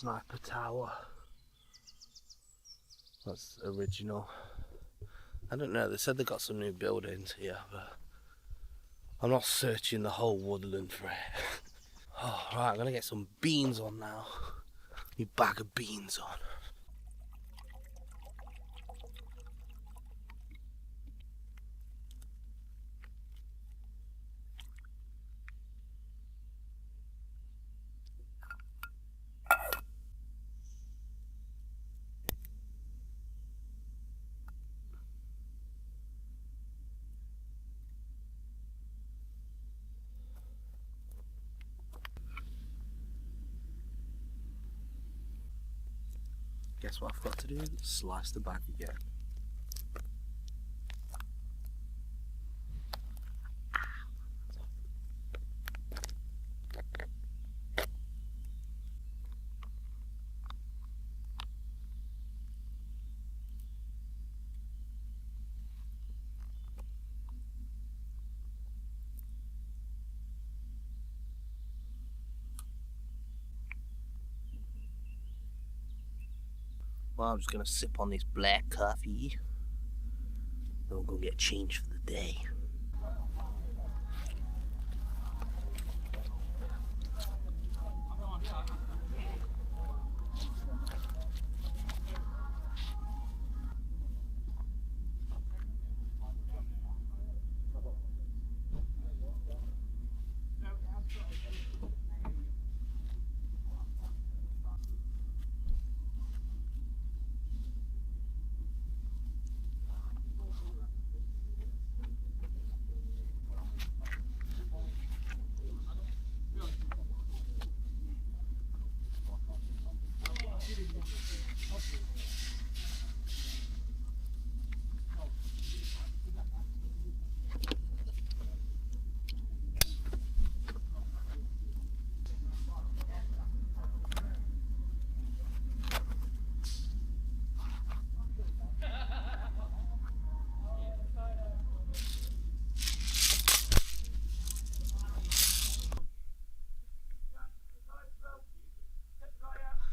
sniper tower. That's original. I don't know, they said they got some new buildings here, but I'm not searching the whole woodland for it. Oh, right, I'm gonna get some beans on now. New bag of beans on. Guess what I've got to do? Slice the bag again. Well, I'm just gonna sip on this black coffee. Then we'll go get changed for the day.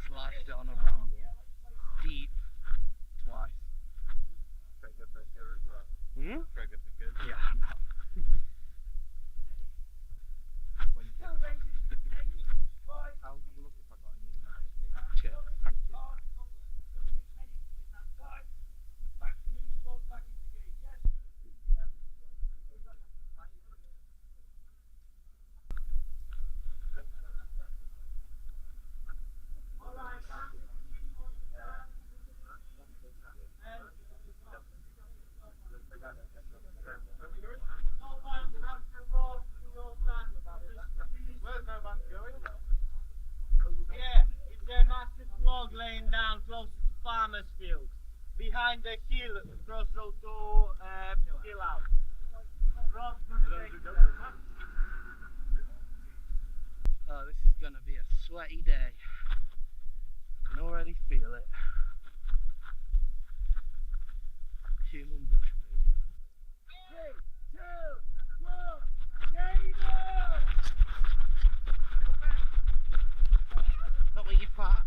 Sliced it on a ramble. Deep. Twice. Trigger finger as well. Hmm? Trigger fingers. Yeah. I'll look if I got any. Cheers. Thank you. Where's no man going? Yeah, it's a massive log laying down close to farmers' fields, behind the hill at the crossroad to Hill House. Rob's gonna take it there. Oh, this is gonna be a sweaty day. I can already feel it. Human bush move. 3, 2, 1, Gator! Not with your fat.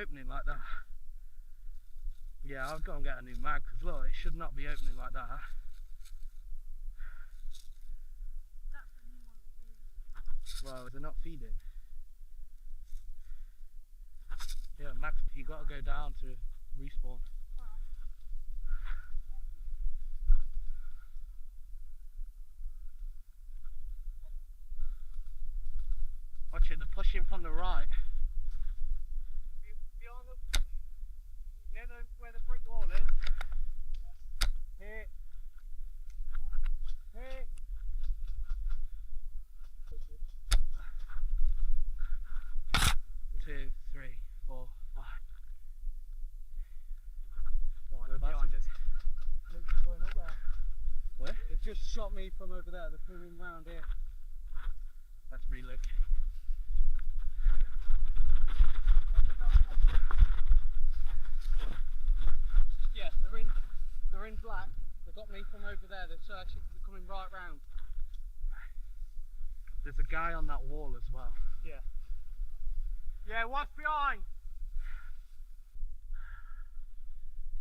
opening like that. Yeah, I'll go and get a new mag because look, it should not be opening like that. Well, they're not feeding. Yeah, Max, you gotta go down to respawn. Watch it, they're pushing from the right. Beyond the, near where the brick wall is. Here. Here. 2, 3, 4, 5. Behind us. Going up there. Where? They've just shot me from over there. They're coming round here. Let's relocate. Yeah, they're in black. They got me from over there. They're searching. They're coming right round. There's a guy on that wall as well. Yeah. Yeah, what's behind?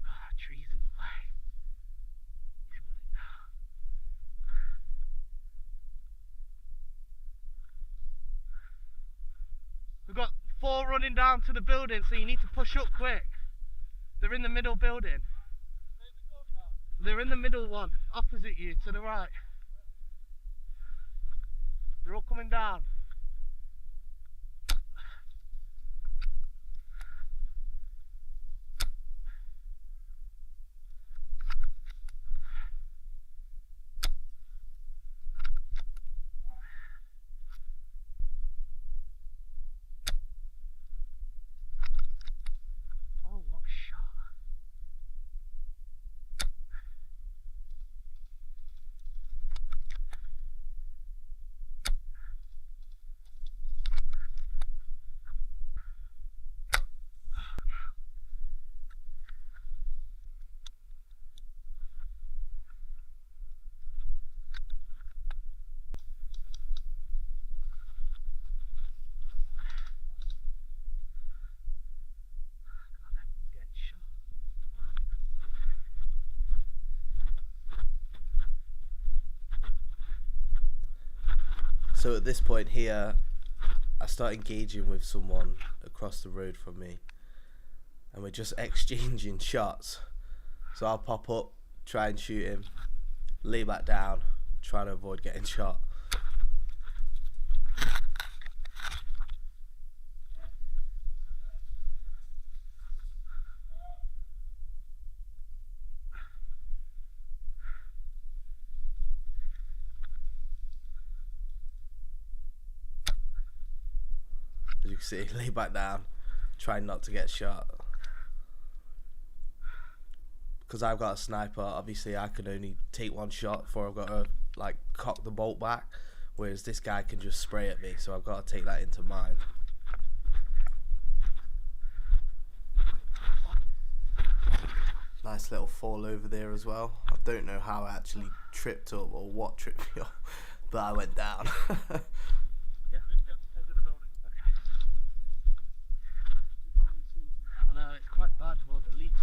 Ah, trees in the way. He's running now. We've got 4 running down to the building, so you need to push up quick. They're in the middle building. They're in the middle one, opposite you, to the right. They're all coming down. Oh, what a shot. So at this point here, I start engaging with someone across the road from me, and we're just exchanging shots. So I'll pop up, try and shoot him, lay back down, trying to avoid getting shot. As you can see, lay back down, trying not to get shot. Because I've got a sniper, obviously I can only take 1 shot before I've got to like cock the bolt back, whereas this guy can just spray at me, so I've got to take that into mind. Nice little fall over there as well. I don't know how I actually tripped up or what tripped me up, but I went down. I know, it's quite bad for the leaks.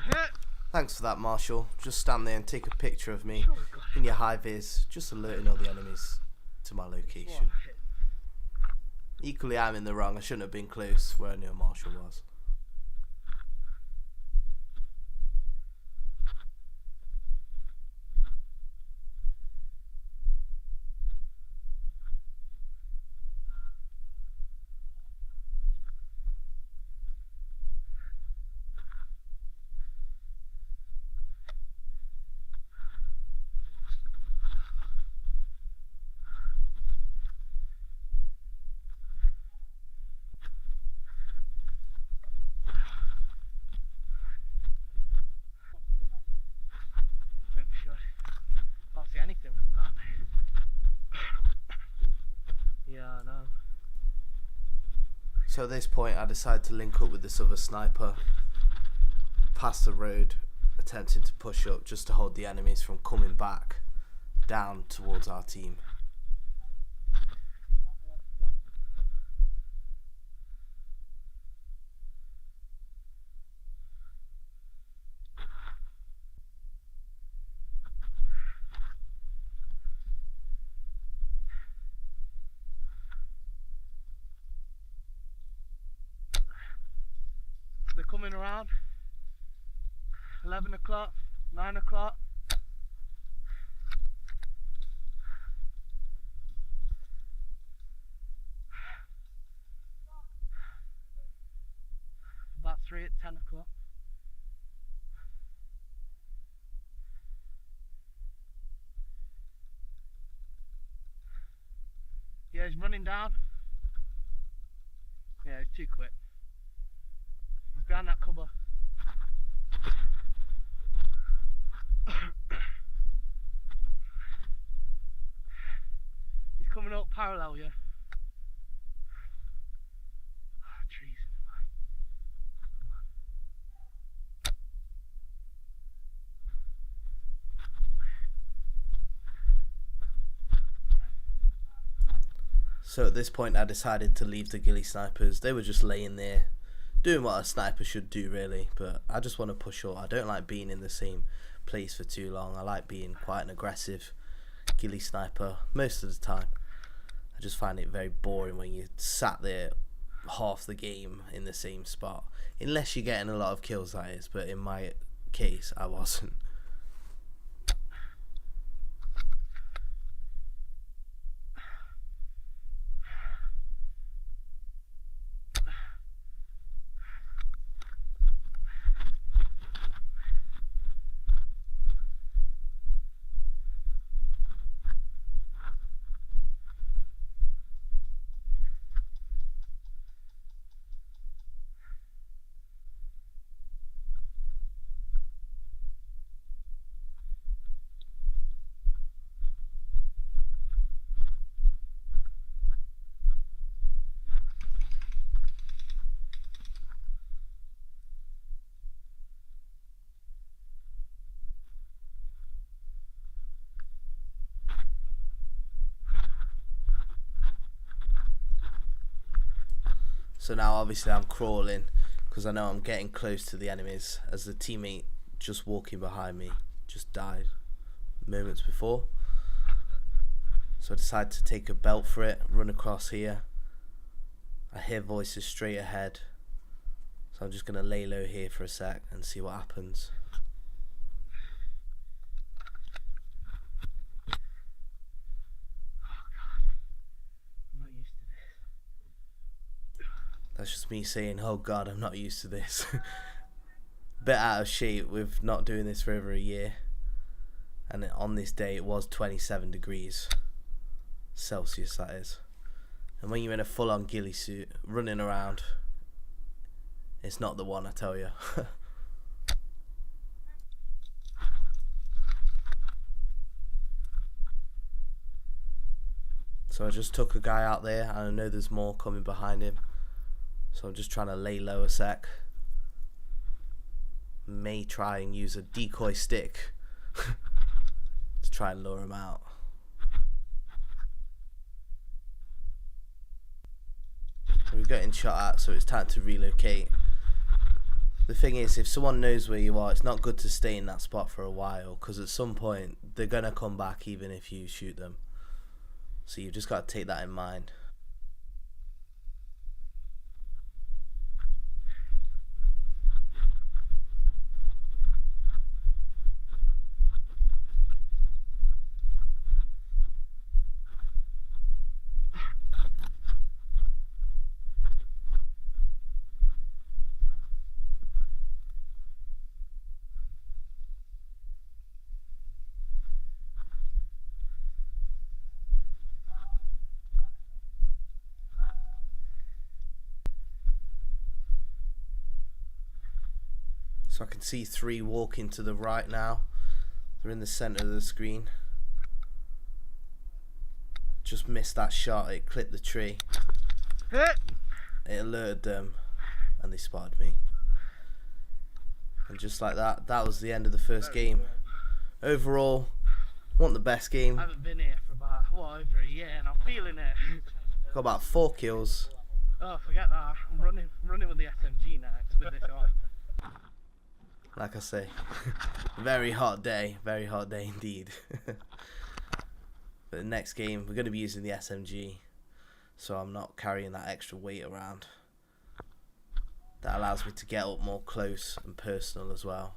Hit. Thanks for that, Marshall. Just stand there and take a picture of me in your high vis, just alerting all the enemies to my location. Equally, I'm in the wrong. I shouldn't have been close where I knew Marshall was. Can't see anything from that. Yeah, I know. So at this point, I decided to link up with this other sniper, past the road, attempting to push up just to hold the enemies from coming back down towards our team. coming around. 11 o'clock, 9 o'clock. About 3 at 10 o'clock. Yeah, he's running down. Yeah, he's too quick. He's behind that cover. He's coming up parallel, yeah. Trees in the way. So at this point I decided to leave the ghillie snipers. They were just laying there doing what a sniper should do really, but I just want to push up. I don't like being in the same place for too long. I like being quite an aggressive ghillie sniper most of the time. I just find it very boring when you sat there half the game in the same spot, unless you're getting a lot of kills, that is, but in my case I wasn't. So now obviously I'm crawling because I know I'm getting close to the enemies, as the teammate just walking behind me just died moments before. So I decided to take a belt for it, run across here. I hear voices straight ahead, so I'm just going to lay low here for a sec and see what happens. That's just me saying, oh god, I'm not used to this. Bit out of shape with not doing this for over a year. And on this day it was 27 degrees Celsius, that is. And when you're in a full-on ghillie suit, running around, it's not the one, I tell you. So I just took a guy out there, and I know there's more coming behind him. So I'm just trying to lay low a sec. May try and use a decoy stick to try and lure him out. We're getting shot at, so it's time to relocate. The thing is, if someone knows where you are, it's not good to stay in that spot for a while, because at some point they're gonna come back even if you shoot them. So you've just got to take that in mind. So I can see 3 walking to the right now. They're in the center of the screen. Just missed that shot, it clipped the tree. It alerted them and they spotted me. And just like that, that was the end of the first game. Overall, wasn't the best game. I haven't been here for about, over a year and I'm feeling it. Got about 4 kills. Oh, forget that. I'm running with the SMG next with this on. Like I say, very hot day indeed. But the next game, we're going to be using the SMG, so I'm not carrying that extra weight around. that allows me to get up more close and personal as well.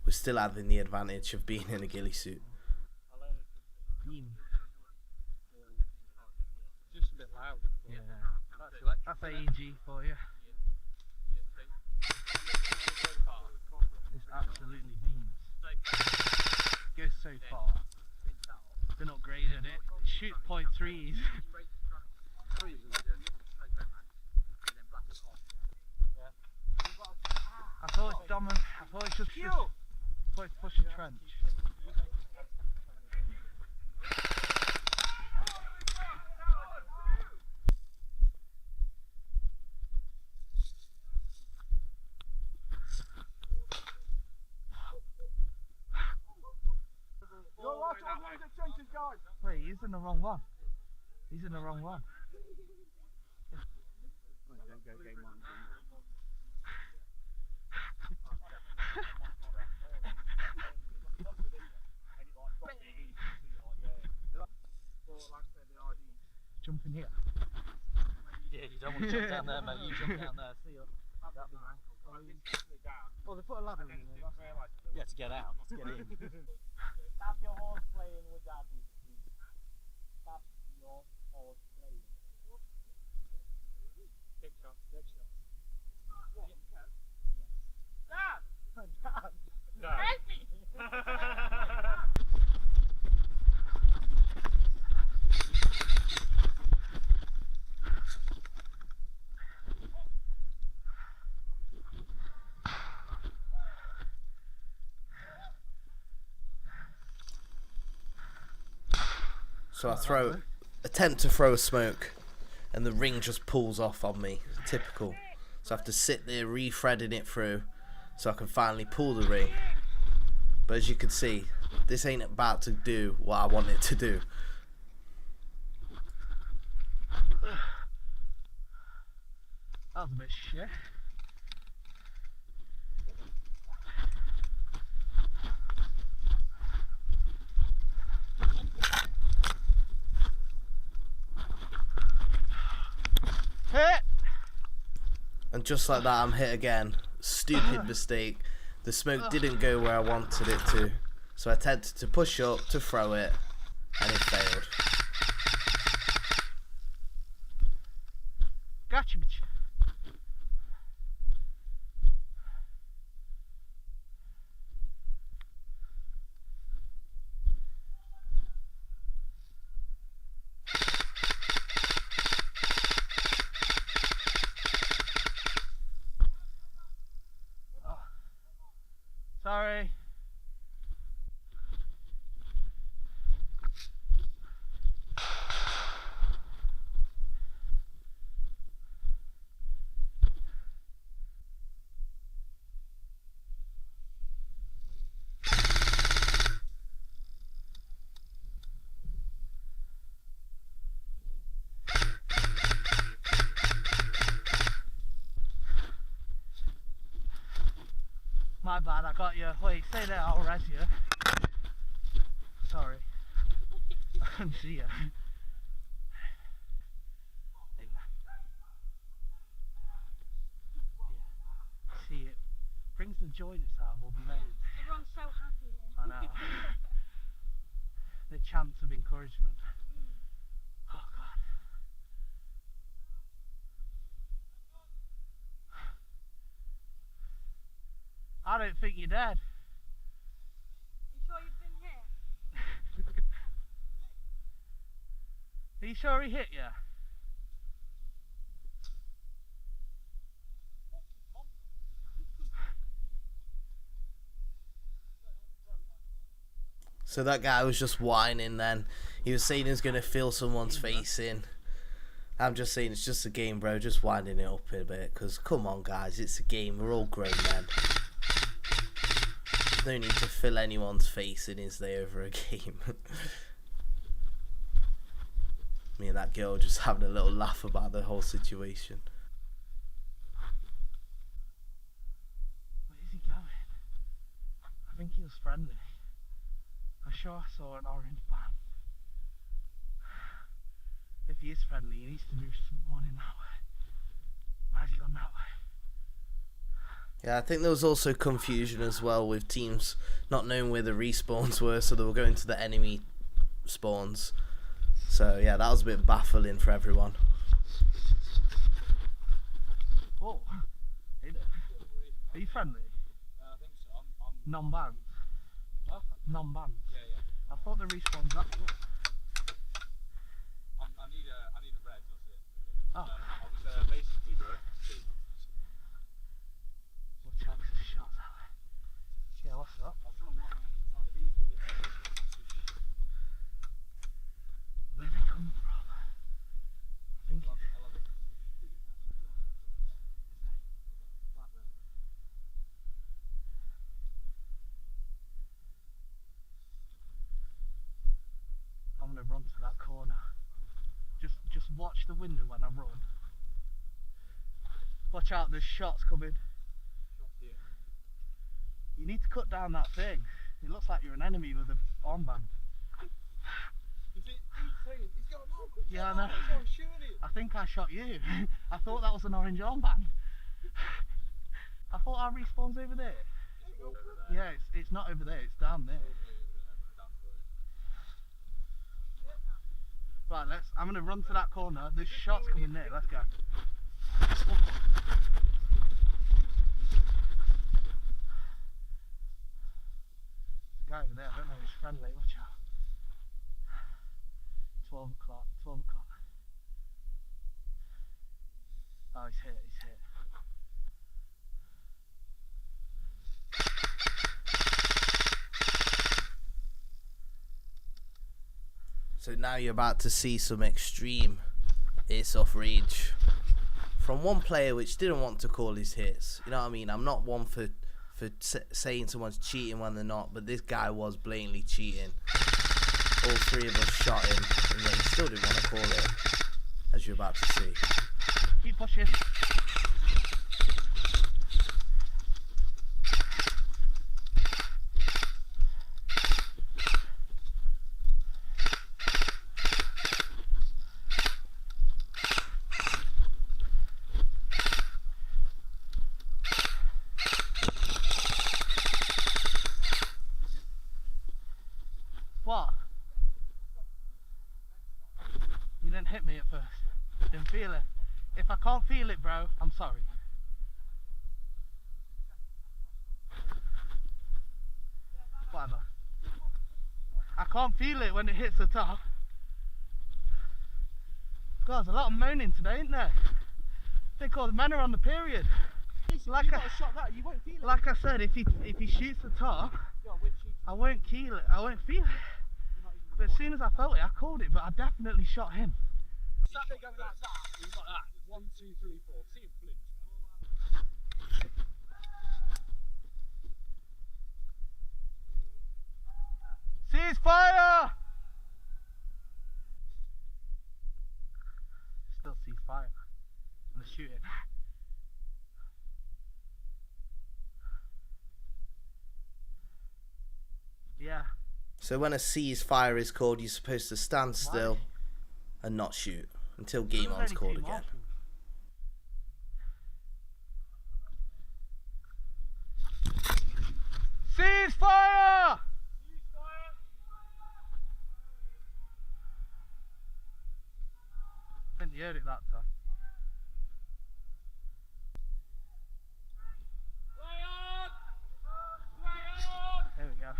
We're still having the advantage of being in a ghillie suit. Just a bit loud. Yeah. That's AEG for you. It's absolutely beams. Goes so far. Been upgraded it. Shoot .3s. I thought it's dominant. I thought it's just push a trench. Wait, he's in the wrong one. He's in the wrong one. Jump in here. Yeah, you don't want to jump down there, mate. You jump down there. See you. That'll be my ankle. Oh, they put a ladder in there. Yeah, to get out, not to get in. Stop your horse playing with that. Stop your horse playing. Big shot, big shot. Dad! Help me! So I attempt to throw a smoke, and the ring just pulls off on me. Typical. So I have to sit there re-threading it through, so I can finally pull the ring. But as you can see, this ain't about to do what I want it to do. That was a bit shit. Hit! And just like that, I'm hit again. Stupid mistake. The smoke didn't go where I wanted it to. So I attempted to push up to throw it, and it failed. Gotcha, bitch. Sorry. My bad, I got you. Wait, stay there, I'll res you. Sorry. I couldn't see you. There you go. Yeah. See it. Brings the joyness out of all the men. Everyone's so happy here. I know. The chants of encouragement. Oh God. I don't think you're dead. You sure you've been hit? Are you sure he hit you? So that guy was just whining then. He was saying he was going to fill someone's face in. I'm just saying it's just a game, bro. Just winding it up a bit. Because come on, guys. It's a game. We're all grown men. No need to fill anyone's face in, is there, over a game? Me and that girl just having a little laugh about the whole situation. Where's he going? I think he was friendly. I'm sure I saw an orange band. If he is friendly, he needs to move someone in that way. Why has he gone that way? Yeah, I think there was also confusion as well with teams not knowing where the respawns were, so they were going to the enemy spawns. So yeah, that was a bit baffling for everyone. Oh, hey there. Are you friendly? I think so. I'm Non-banned? Huh? Non-banned? Yeah. I thought the respawn's that good. I need a red, that's it. Oh. I was basically, bro. What chance of shots are there? Yeah, what's up? I was trying to walk around inside of these with it. Where are they coming from? I think I love it. I'm gonna run to that corner. Just watch the window when I run. Watch out, there's shots coming. You need to cut down that thing. It looks like you're an enemy with an armband. Is it? He's saying he's got an armband. Yeah, I know. Oh, surely. I think I shot you. I thought that was an orange armband. I thought our respawn's over there. Yeah, it's not over there, it's down there. Right, I'm gonna run to that corner. There's shots coming there, let's go. Guy over there, I don't know if he's friendly, watch out. 12 o'clock. Oh, he's hit. So now you're about to see some extreme Airsoft rage from one player which didn't want to call his hits. You know what I mean? I'm not one for saying someone's cheating when they're not, but this guy was blatantly cheating. All three of us shot him, and then he still didn't want to call it, as you're about to see. Keep pushing. What? You didn't hit me at first. Didn't feel it. If I can't feel it, bro, I'm sorry. Whatever. I can't feel it when it hits the top. God, there's a lot of moaning today, isn't there? They call the men are on the period. Like You got a shot that, you won't feel it. I said, if he shoots the top, I won't feel it. But as soon as I felt it, I called it. But I definitely shot him. Sat there going like that. He was like that. 1, 2, 3, 4. See him flinch, man. Cease fire! Still cease fire. And they're shooting. Yeah. So when a ceasefire is called, you're supposed to stand still and not shoot until game on's called again. Cease fire! I think you heard it that time. There we go.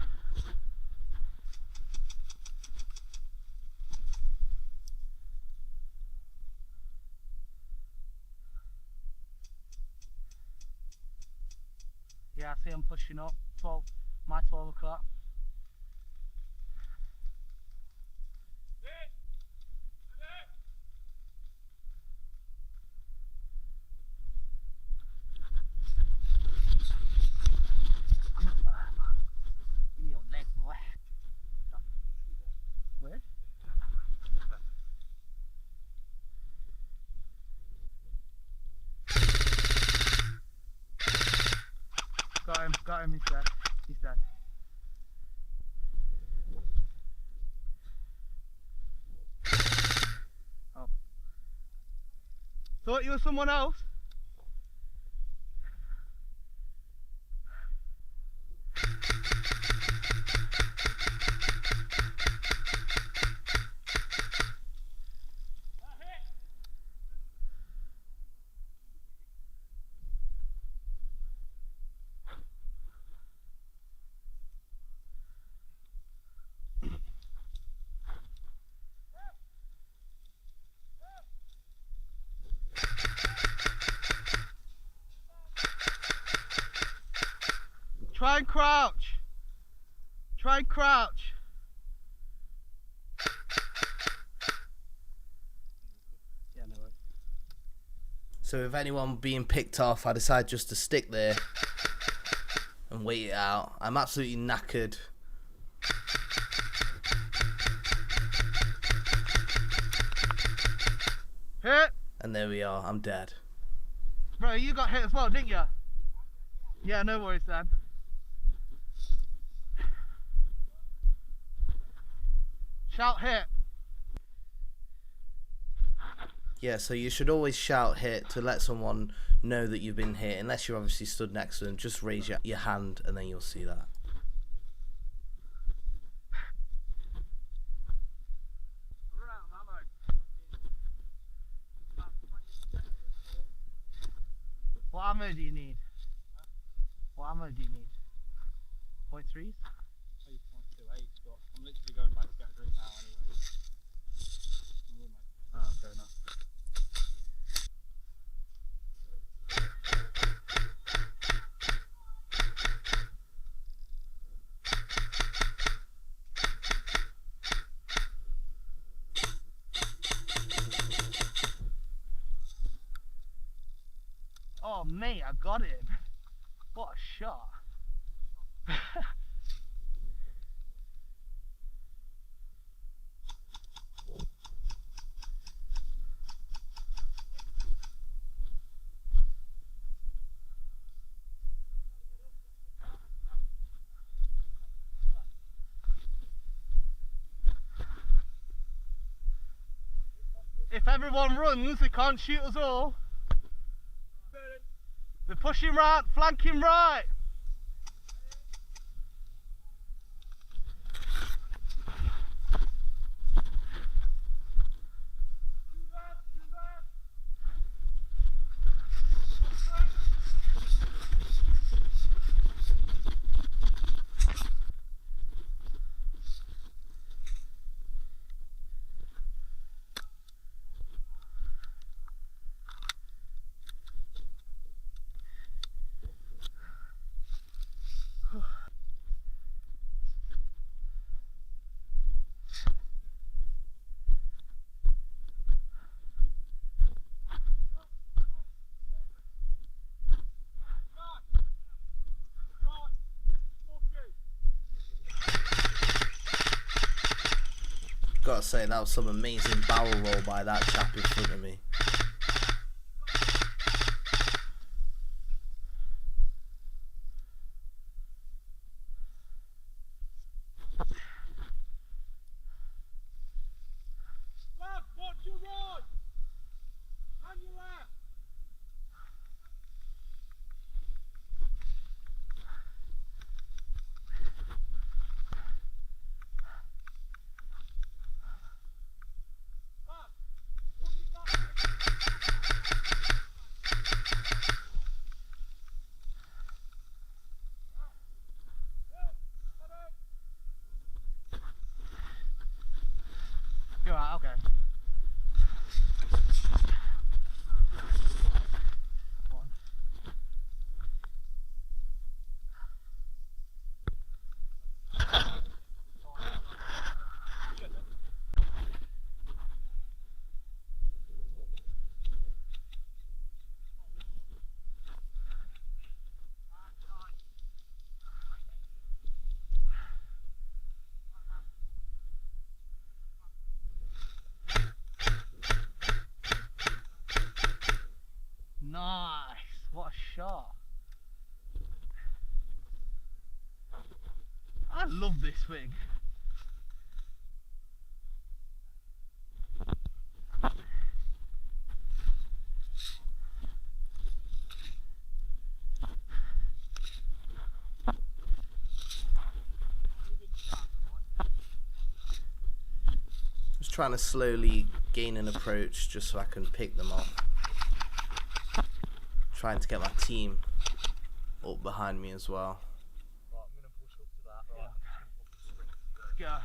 Yeah, I see I'm pushing up. 12 o'clock. Give me your leg, boy. Where? Got him, he's dead. Oh. Thought you were someone else? Try and crouch. Try and crouch. Yeah, no worries. So if anyone being picked off, I decide just to stick there and wait it out. I'm absolutely knackered. Hit. And there we are, I'm dead. Bro, you got hit as well, didn't you? Yeah, no worries then. Shout hit. Yeah, so you should always shout hit to let someone know that you've been hit. Unless you're obviously stood next to them, just raise your hand and then you'll see that. What ammo do you need? What ammo do you need? .3s? I used 0.28, but I'm literally going back to get a drink now anyway. Oh, fair enough. Oh mate, I got him. What a shot. If everyone runs, they can't shoot us all. They're pushing right, flanking right. Gotta say, that was some amazing barrel roll by that chap in front of me. Left, watch your right! And your left! You're right, okay. One. Nice, what a shot. I love this thing. Just trying to slowly gain an approach just so I can pick them off. Trying to get my team up behind me as well. Right, I'm going to push up to that. Right, Go.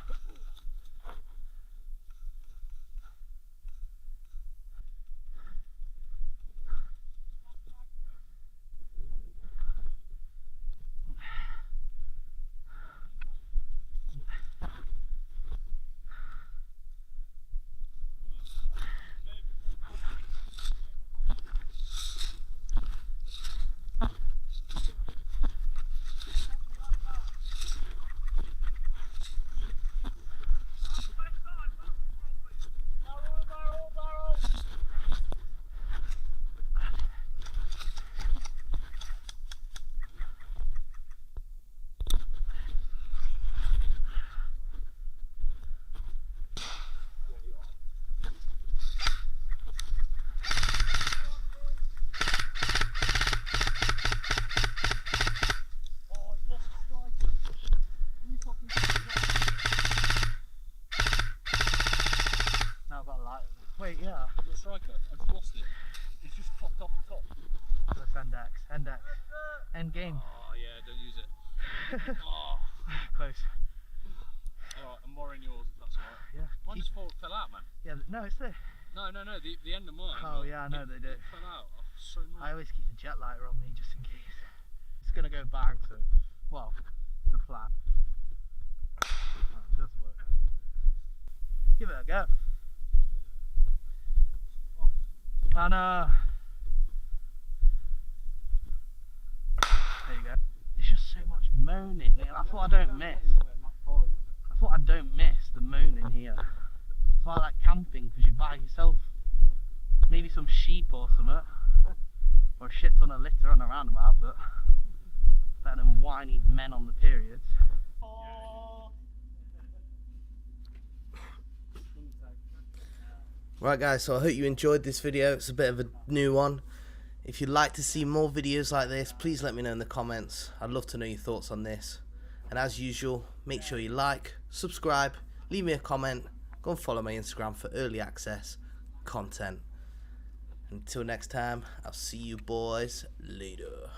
game. Oh yeah, don't use it. Oh, Close. alright, I'm more in yours if that's alright. Yeah. Mine just fell out, man. Yeah, no, it's there. No, the end of mine. Oh yeah, I know they do. It fell out. Oh, so annoying. I always keep a jet lighter on me just in case. It's gonna go bang, so well, the plan. Oh, it does work. Give it a go. And there you go. There's just so much moaning. That's what I don't miss. That's what I don't miss, the moaning here. It's why I like camping, because you buy yourself maybe some sheep or something, or a shit ton of litter on a roundabout, but better than whiny men on the periods. Right guys, so I hope you enjoyed this video. It's a bit of a new one. If you'd like to see more videos like this, please let me know in the comments. I'd love to know your thoughts on this. And as usual, make sure you like, subscribe, leave me a comment, go and follow my Instagram for early access content. Until next time, I'll see you boys later.